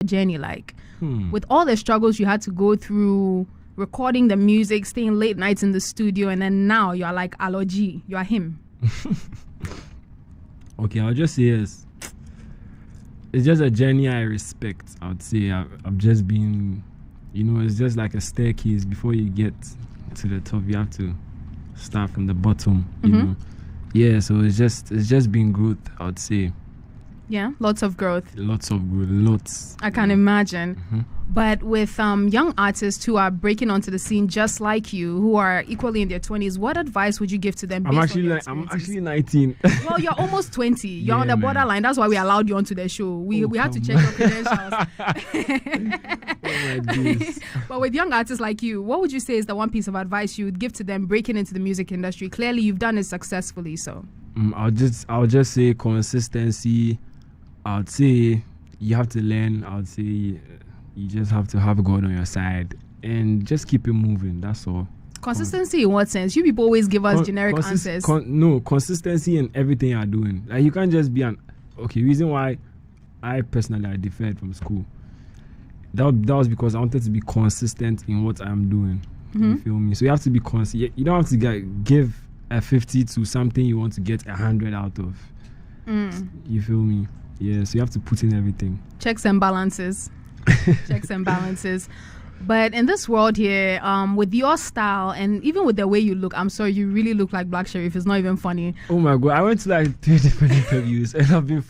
journey like? With all the struggles you had to go through, recording the music, staying late nights in the studio, and then now you are like Alor G. You are him. Okay, I'll just say yes. It's just a journey I respect. I would say I've just been, it's just like a staircase. Before you get to the top, you have to start from the bottom. You know. Yeah, so it's just been growth, I would say. Yeah, lots of growth. Lots. I can imagine. But with young artists who are breaking onto the scene just like you, who are equally in their 20s, what advice would you give to them? I'm actually 19. Well, you're almost 20. You're on the borderline. That's why we allowed you onto the show. We had to check your credentials. Oh my days. But with young artists like you, what would you say is the one piece of advice you would give to them breaking into the music industry? Clearly, you've done it successfully. So I'll just say consistency. I'd say you have to learn. I'd say you just have to have God on your side and just keep it moving. That's all. Consistency in what sense? You people always give us generic answers. No, consistency in everything you're doing. Like you can't just be reason why I personally deferred from school. That was because I wanted to be consistent in what I'm doing. You feel me? So you have to be consistent. You don't have to give a 50 to something you want to get 100 out of. You feel me? Yeah, so you have to put in everything. Checks and balances. But in this world here, with your style and even with the way you look, I'm sorry, you really look like Black Sherif. It's not even funny. Oh my God, I went to like 3 different interviews and I've been...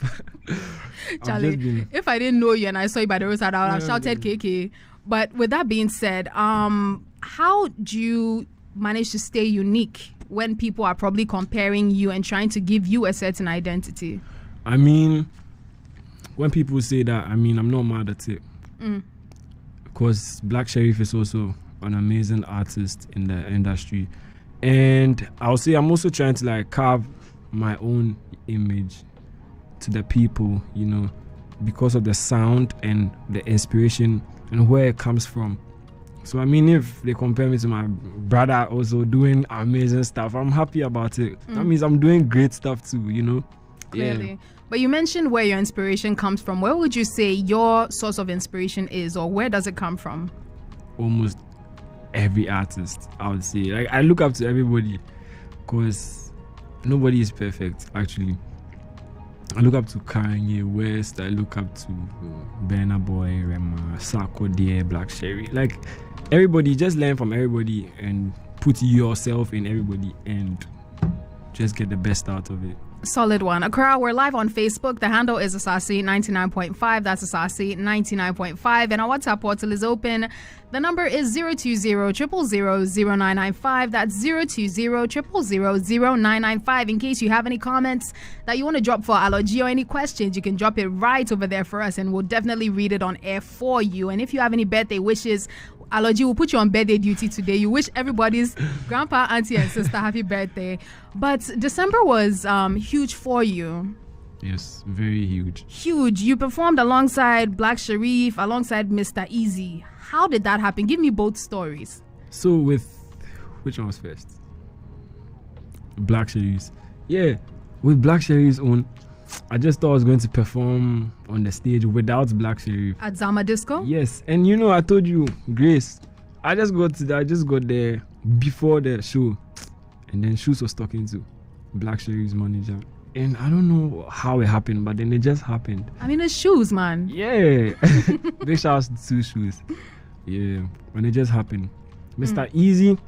Charlie, if I didn't know you and I saw you by the roadside, I would have shouted KK. But with that being said, how do you manage to stay unique when people are probably comparing you and trying to give you a certain identity? I mean... When people say that, I'm not mad at it. Because Black Sherif is also an amazing artist in the industry. And I'll say I'm also trying to like carve my own image to the people, because of the sound and the inspiration and where it comes from. So if they compare me to my brother also doing amazing stuff, I'm happy about it. That means I'm doing great stuff too, Clearly. Yeah. But you mentioned where your inspiration comes from. Where would you say your source of inspiration is, or where does it come from? Almost every artist, I would say. Like I look up to everybody because nobody is perfect, actually. I look up to Kanye West. I look up to Burna Boy, Rema, Sako Dear, Black Sherry. Like everybody, just learn from everybody and put yourself in everybody and just get the best out of it. Solid one. Accra, we're live on Facebook. The handle is Asaase 99.5. That's Asaase 99.5. And our WhatsApp portal is open. The number is 020-000-0995. That's 020-000-0995. In case you have any comments that you want to drop for Alor G or any questions, you can drop it right over there for us and we'll definitely read it on air for you. And if you have any birthday wishes, Alor G will put you on birthday duty today. You wish everybody's grandpa, auntie, and sister happy birthday. But December was huge for you. Yes, very huge. Huge. You performed alongside Black Sherif, alongside Mr. Easy. How did that happen? Give me both stories. So which one was first? Black Sherif's. Yeah, with Black Sherif's own, I just thought I was going to perform on the stage without Black Sherif. At Zama Disco? Yes, and I told you, Grace, I just got there before the show, and then Shoes was talking to Black Sherif's manager. And I don't know how it happened, but then it just happened. It's Shoes, man. Yeah. Big shout out to Shoes. Yeah, when it just happened. Mr. Easy,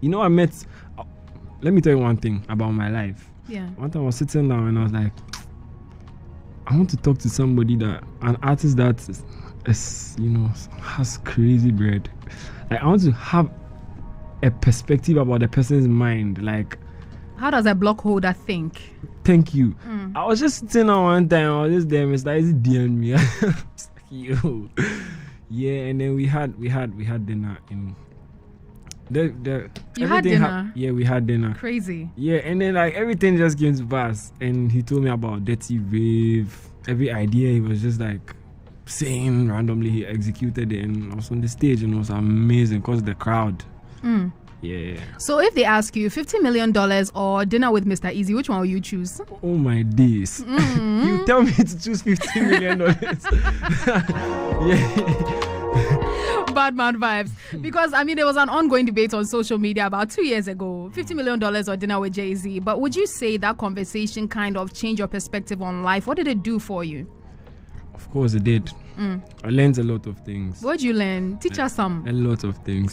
I met... let me tell you one thing about my life. Yeah. One time I was sitting down and I was like, I want to talk to somebody an artist that is, has crazy bread. Like, I want to have a perspective about the person's mind. Like, how does a block holder think? Thank you. I was just sitting down one time. I was just there. Mr. Easy DM'd me. I was like, yo. Yeah, and then we had dinner in You had dinner? Yeah, we had dinner. Crazy. Yeah, and then like everything just came to pass. And he told me about Dirty Rave. Every idea he was just like saying randomly, he executed it. And I was on the stage and it was amazing because the crowd. Yeah. So if they ask you $50 million or dinner with Mr. Easy, which one will you choose? Oh my days. You tell me to choose $50 million. Yeah. Bad man vibes. Because, I mean, there was an ongoing debate on social media about 2 years ago, $50 million or dinner with Jay-Z. But would you say that conversation kind of changed your perspective on life? What did it do for you? Of course it did. I learned a lot of things. What did you learn? Teach us some. A lot of things.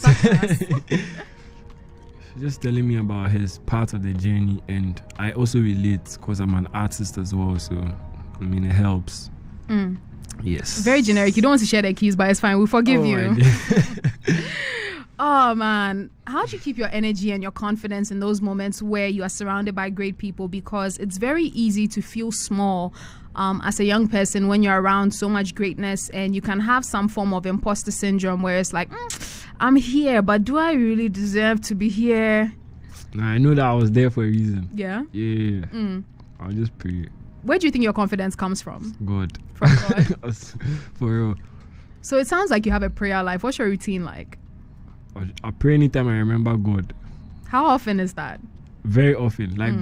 Just telling me about his part of the journey, and I also relate because I'm an artist as well, so I mean it helps. Yes. Very generic. You don't want to share the keys, but it's fine. We forgive you. Oh man, how do you keep your energy and your confidence in those moments where you are surrounded by great people? Because it's very easy to feel small as a young person when you're around so much greatness, and you can have some form of imposter syndrome where it's like, I'm here, but do I really deserve to be here? Nah, I know that I was there for a reason. Yeah? Yeah. I'll just pray. Where do you think your confidence comes from? God. From God? For real. So it sounds like you have a prayer life. What's your routine like? I pray anytime I remember God. How often is that? Very often. Like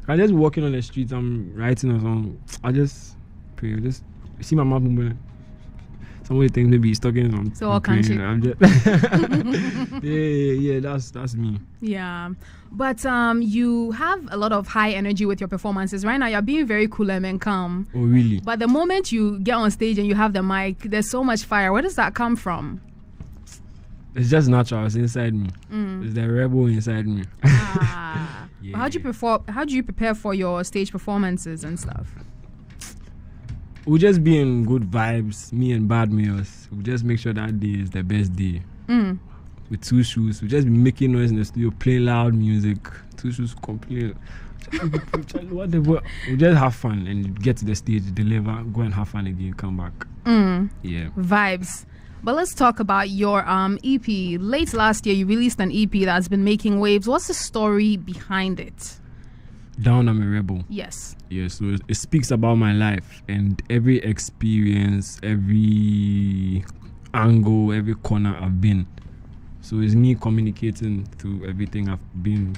I'm just walking on the streets, I'm writing or something. I just pray. I just see my mom moving. Somebody thinks maybe he's talking something. So all country. I'm just yeah, that's me. Yeah. But you have a lot of high energy with your performances. Right now you're being very cool and calm. Oh really? But the moment you get on stage and you have the mic, there's so much fire. Where does that come from? It's just natural. It's inside me. It's the rebel inside me. Yeah. How do you prepare for your stage performances and stuff? We'll just be in good vibes, me and Bad Meals. We'll just make sure that day is the best day. With two shoes. We'll just be making noise in the studio, playing loud music. Two shoes complete. Whatever. We'll just have fun and get to the stage, deliver, go and have fun again, come back. Yeah. Vibes. But let's talk about your EP. Late last year, you released an EP that's been making waves. What's the story behind it? Down I'm a Rebel. Yes. Yeah, so it speaks about my life and every experience, every angle, every corner I've been. So it's me communicating through everything I've been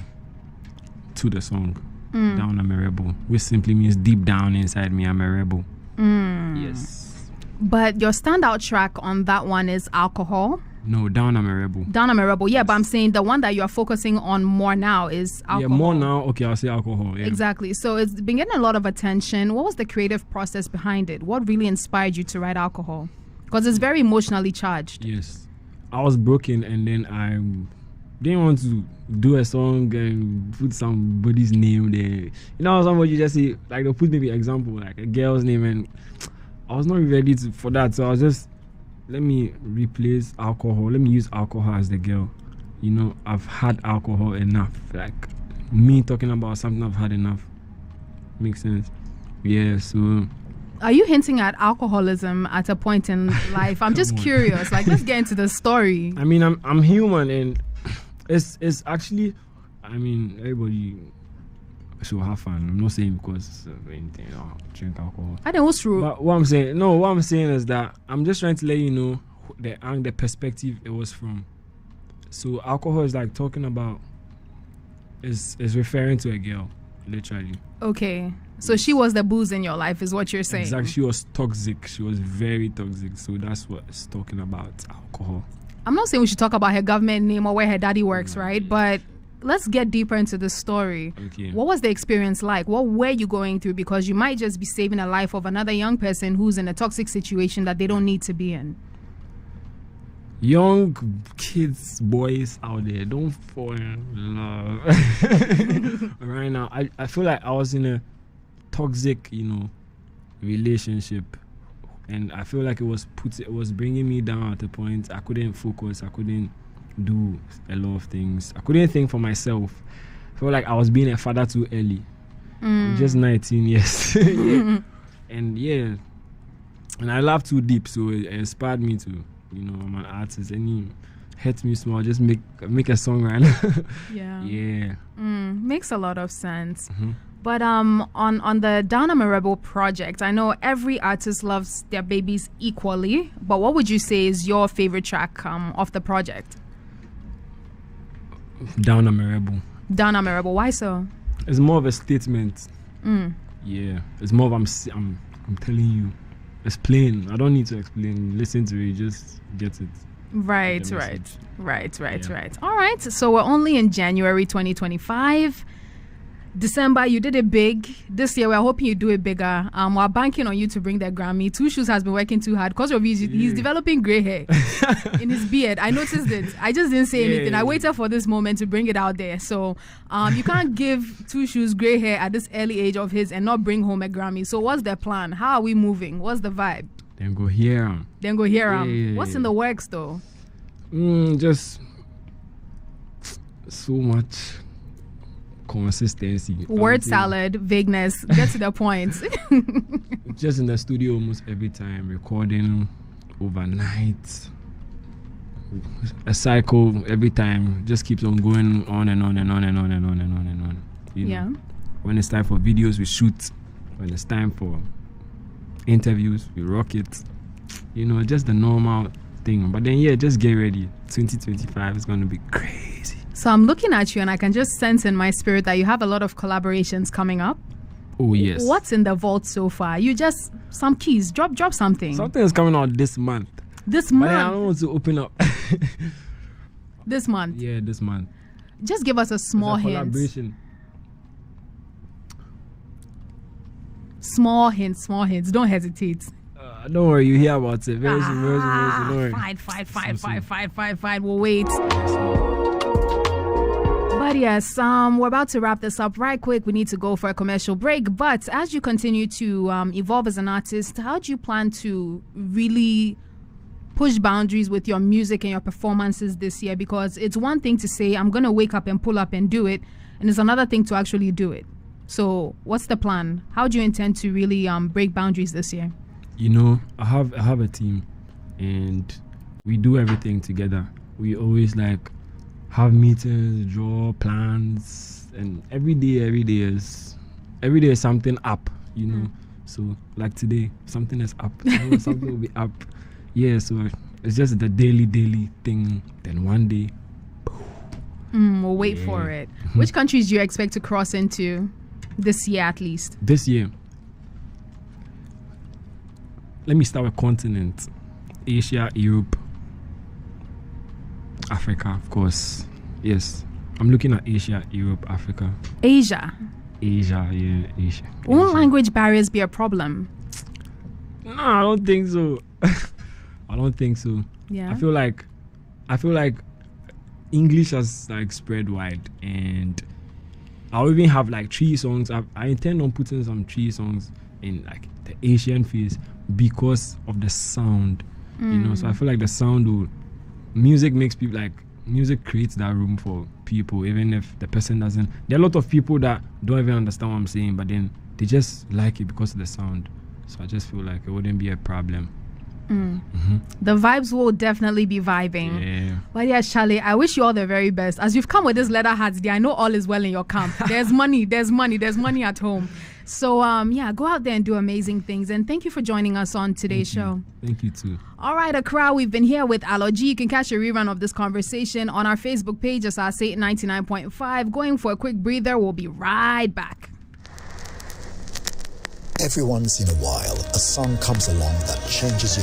to the song. Down I'm a Rebel, which simply means deep down inside me, I'm a rebel. Yes. But your standout track on that one is Alcohol. No, Down I'm a Rebel. Down I'm a Rebel. Yeah, but I'm saying the one that you're focusing on more now is Alcohol. Yeah, more now. Okay, I'll say Alcohol. Yeah. Exactly. So it's been getting a lot of attention. What was the creative process behind it? What really inspired you to write Alcohol? Because it's very emotionally charged. Yes. I was broken and then I didn't want to do a song and put somebody's name there. You know, somebody just say, like they'll put maybe example, like a girl's name, and I was not ready for that. So I was just, let me replace alcohol. Let me use alcohol as the girl. You know, I've had alcohol enough. Like me talking about something I've had enough. Makes sense. Yeah, so. Are you hinting at alcoholism at a point in life? I'm just curious. Like, let's get into the story. I mean, I'm human, and it's actually, I mean, everybody should have fun. I'm not saying because of anything, drink alcohol. I know what's true. But what I'm saying is that I'm just trying to let you know the perspective it was from. So alcohol is like talking about, is referring to a girl, literally. Okay. So she was the booze in your life, is what you're saying. Exactly. She was toxic. She was very toxic. So that's what it's talking about, alcohol. I'm not saying we should talk about her government name or where her daddy works, right? But let's get deeper into the story. Okay. What was the experience like? What were you going through? Because you might just be saving a life of another young person who's in a toxic situation that they don't need to be in. Young kids, boys out there, don't fall in love. Right now, I feel like I was in a toxic, relationship, and I feel like it was bringing me down at a point. I couldn't focus. I couldn't do a lot of things. I couldn't think for myself. I felt like I was being a father too early. I'm just 19 years. Yeah. And I laughed too deep, so it inspired me to, I'm an artist, and he hurt me small, just make a song right now. Yeah. Makes a lot of sense. But on the Down I'm a Rebel project, I know every artist loves their babies equally, but what would you say is your favorite track off the project? Down Amerable. Down Amerable. Why so? It's more of a statement. Yeah, it's more of I'm telling you. It's plain. I don't need to explain. Listen to it, just get it. Right. All right. So we're only in January 2025. December, you did it big. This year, we're hoping you do it bigger. We're banking on you to bring that Grammy. Two Shoes has been working too hard because of he's developing gray hair in his beard. I noticed it. I just didn't say anything. I waited for this moment to bring it out there. So you can't give Two Shoes gray hair at this early age of his and not bring home a Grammy. So what's the plan? How are we moving? What's the vibe? Then go hear him. What's in the works though? Just so much consistency. Word salad, vagueness. Get to the point. Just in the studio almost every time, recording overnight. A cycle every time just keeps on going on and on and on and on and on and on and on. You know? When it's time for videos, we shoot. When it's time for interviews, we rock it. You know, just the normal thing. But then just get ready. 2025 is going to be crazy. So I'm looking at you and I can just sense in my spirit that you have a lot of collaborations coming up. Oh, yes. What's in the vault so far? You just, some keys, drop something. Something is coming out this month. This month? But I don't want to open up. This month? Yeah, this month. Just give us a small hint. Collaboration. Small hints. Don't hesitate. Don't worry, you hear about it. Very soon, don't worry. Fine. We'll wait. But yes, we're about to wrap this up right quick. We need to go for a commercial break. But as you continue to evolve as an artist, how do you plan to really push boundaries with your music and your performances this year? Because it's one thing to say, I'm going to wake up and pull up and do it. And it's another thing to actually do it. So what's the plan? How do you intend to really break boundaries this year? You know, I have a team and we do everything together. We always have meetings, draw plans, and every day is something up, you know. So like today, something is up. Something will be up. Yeah, so it's just the daily thing. Then one day, we'll wait for it. Which countries do you expect to cross into this year at least? This year. Let me start with continent. Asia, Europe, Africa, of course. Yes. I'm looking at Asia, Europe, Africa. Asia. Asia. Won't language barriers be a problem? No, I don't think so. I don't think so. Yeah. I feel like English has spread wide, and I'll even have 3 songs. I intend on putting some 3 songs in the Asian phase because of the sound. You know, so I feel like the sound music makes people music creates that room for people, even if the person doesn't. There are a lot of people that don't even understand what I'm saying, but then they just like it because of the sound. So I just feel like it wouldn't be a problem. The vibes will definitely be vibing. Yeah. But yeah, Charlie, I wish you all the very best. As you've come with this leather hats, I know all is well in your camp. There's money at home. So go out there and do amazing things. And thank you for joining us on today's show. Thank you too. All right, Accra, we've been here with Alor G. You can catch a rerun of this conversation on our Facebook page, Asaase 99.5. Going for a quick breather. We'll be right back. Every once in a while, a song comes along that changes your